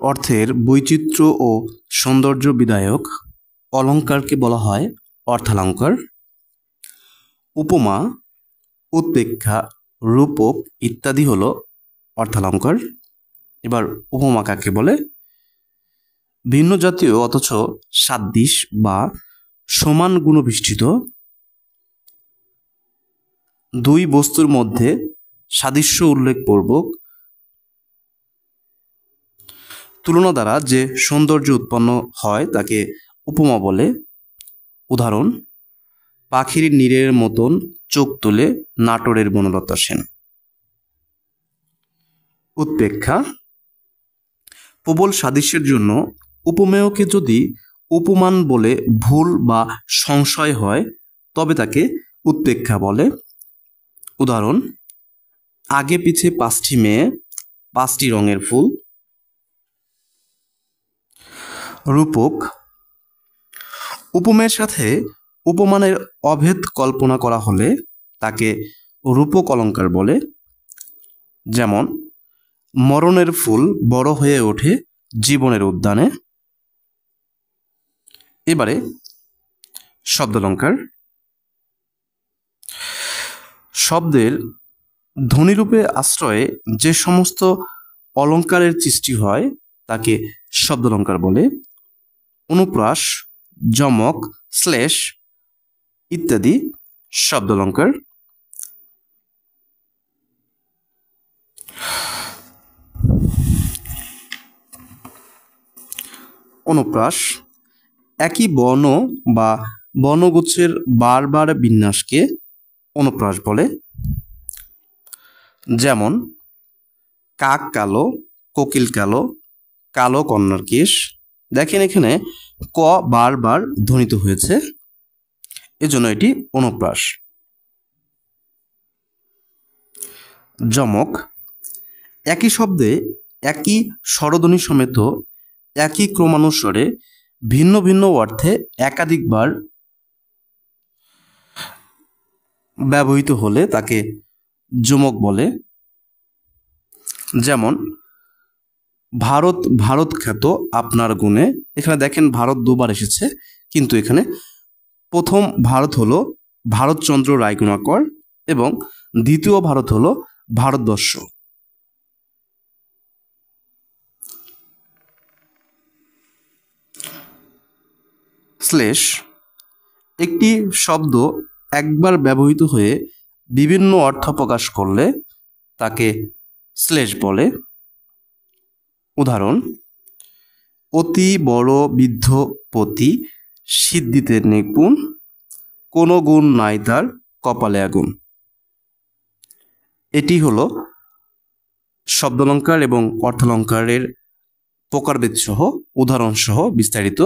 অর্থের বৈচিত্র্য ও সৌন্দর্য বিধায়ক অলঙ্কারকে বলা হয় অর্থালঙ্কার। উপমা, উৎপ্রেক্ষা, রূপক ইত্যাদি হলো অর্থালঙ্কার। এবার উপমা কাকে বলে? ভিন্ন জাতীয় অথচ সাদৃশ বা সমান গুণবিশিষ্ট দুই বস্তুর মধ্যে সাদৃশ্য উল্লেখপূর্বক তুলনা দ্বারা যে সৌন্দর্য উৎপন্ন হয় তাকে উপমা বলে। উদাহরণ: পাখির নীড়ের মতন চোখ তোলে নাটোরের বনলতা সেন। উৎপ্রেক্ষা, প্রবল সাদৃশ্যের জন্য উপমেয়কে যদি উপমান বলে ভুল বা সংশয় হয় তবে তাকে উৎপ্রেক্ষা বলে। উদাহরণ: আগে পিছে 5টি মেয়ে, 5টি রঙের ফুল। রূপক, উপমেয়ের সাথে উপমানের অভেদ কল্পনা করা হলে তাকে রূপক অলঙ্কার বলে। যেমন: মরণের ফুল বড় হয়ে ওঠে জীবনের উদ্যানে। এবারে শব্দালঙ্কার। শব্দের ধ্বনিরূপে আশ্রয়ে যে সমস্ত অলঙ্কারের সৃষ্টি হয় তাকে শব্দালঙ্কার বলে। অনুপ্রাস, যমক, শ্লেষ ইত্যাদি শব্দালঙ্কার। অনুপ্রাস, একই বর্ণ বা বর্ণগুচ্ছের বারবার বিন্যাসকে অনুপ্রাস বলে। যেমন: কাক কালো, কোকিল কালো, কালো কন্যার কেশ। দেখেন এখানে ক বারবার ধ্বনিত হয়েছে, এজন্য এটি অনুপ্রাস। যমক, একই শব্দে একই স্বরধ্বনি সমেত একই ক্রমানুসারে ভিন্ন ভিন্ন অর্থে একাধিকবার ব্যবহৃত হলে তাকে যমক বলে। যেমন: ভারত ভারত খ্যাত আপনার গুণে। এখানে দেখেন ভারত দুবার এসেছে, কিন্তু এখানে প্রথম ভারত হলো ভারতচন্দ্র রায়গুণাকর এবং দ্বিতীয় ভারত হলো ভারতবর্ষ। শ্লেষ, একটি শব্দ একবার ব্যবহৃত হয়ে বিভিন্ন অর্থ প্রকাশ করলে তাকে শ্লেষ বলে। উদাহরণ: অতি বড় বৃদ্ধ পতি, সিদ্ধিতে নিপুণ, কোনো গুণ নাই তার, কপালে আগুন। এটি হলো শব্দালঙ্কার এবং অর্থালঙ্কারের প্রকারভেদ সহ উদাহরণ সহ বিস্তারিত